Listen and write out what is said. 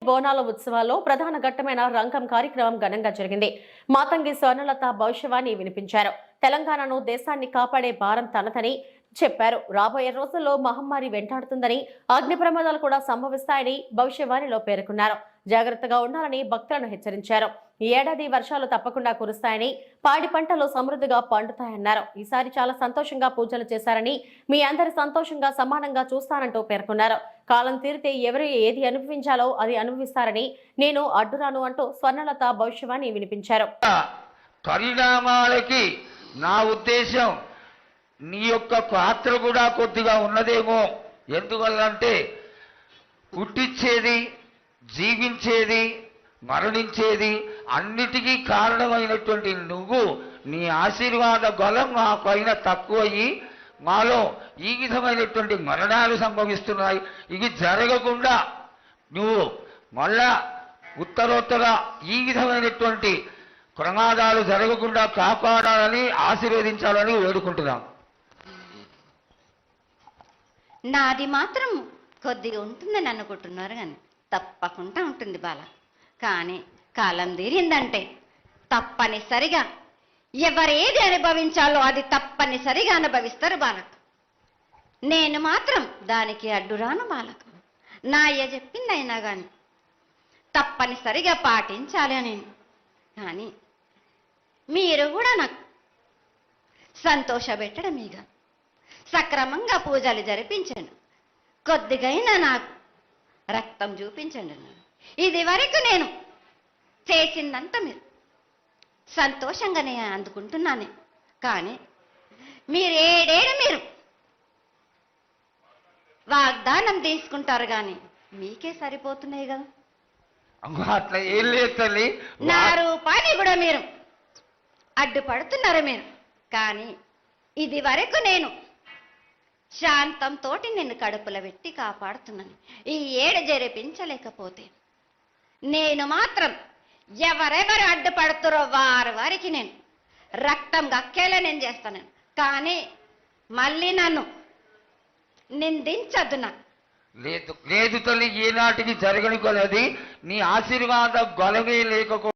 బోనాల ఉత్సవాల్లో ప్రధాన ఘట్టమైన రంగం కార్యక్రమం ఘనంగా జరిగింది. మాతంగి స్వర్ణలత భవిష్యవాణి వినిపించారు. తెలంగాణను దేశాన్ని కాపాడే భారం తనదని చెప్పారు. రాబోయే రోజుల్లో మహమ్మారి వెంటాడుతుందని, అగ్ని ప్రమాదాలు కూడా సంభవిస్తాయని భవిష్యవాణిలో పేర్కొన్నారు. జాగ్రత్తగా ఉండాలని భక్తులను హెచ్చరించారు. ఈ ఏడాది వర్షాలు తప్పకుండా కురుస్తాయని, పాడి పంటలు సమృద్ధిగా పండుతాయన్నారు. ఈసారి చాలా సంతోషంగా పూజలు చేశారని, మీ అందరి సంతోషంగా సమానంగా చూస్తానంటూ పేర్కొన్నారు. కాలం తీరితే ఎవరు ఏది అనుభవించాలో అది అనుభవిస్తారని, నేను అడ్డురాను అంటూ స్వర్ణలత భవిష్యవాణి వినిపించారు. పరిణామాలకి నా ఉద్దేశం నీ యొక్క పాత్ర కూడా కొద్దిగా ఉన్నదేమో. ఎందువల్లంటే పుట్టించేది, జీవించేది, మరణించేది అన్నిటికీ కారణమైనటువంటి నువ్వు నీ ఆశీర్వాద బలం మా పైన తక్కువయ్యి మాలో ఈ విధమైనటువంటి మరణాలు సంభవిస్తున్నాయి. ఇవి జరగకుండా నువ్వు మళ్ళా ఉత్తరోత్తర ఈ విధమైనటువంటి ప్రమాదాలు జరగకుండా కాపాడాలని ఆశీర్వదించాలని వేడుకుంటున్నాం. నాది మాత్రం కొద్దిగా ఉంటుందని అనుకుంటున్నారు, కానీ తప్పకుండా ఉంటుంది బాల. కానీ కాలం తీరిందంటే తప్పనిసరిగా ఎవరేది అనుభవించాలో అది తప్పనిసరిగా అనుభవిస్తారు బాలకు. నేను మాత్రం దానికి అడ్డురాను బాలకు. నా అయ్య చెప్పింది అయినా కానీ తప్పనిసరిగా పాటించాలి అని. కానీ మీరు కూడా నాకు సంతోషపెట్టడం మీగ సక్రమంగా పూజలు జరిపించండి. కొద్దిగైనా నాకు రక్తం చూపించండి. ఇది వరకు నేను చేసిందంతా మీరు సంతోషంగానే అందుకుంటున్నాను. కానీ మీరు మీరు వాగ్దానం తీసుకుంటారు, కానీ మీకే సరిపోతున్నాయి కదా. అట్లా ఏం లేదు తల్లి. నా రూపాన్ని కూడా మీరు అడ్డుపడుతున్నారు మీరు. కానీ ఇది వరకు నేను శాంతంతో నిన్ను కడుపులో పెట్టి కాపాడుతున్నాను. ఈ ఏడు జరిపించలేకపోతే నేను మాత్రం ఎవరెవరు అడ్డుపడుతారో వారికి నేను రక్తం గక్కేలా నేను చేస్తాను. కానీ మళ్ళీ నన్ను నిందించద్దు. నాకు లేదు లేదు తల్లి, ఏనాటికి జరగని కొలది నీ ఆశీర్వాద గొలవే లేకపోతే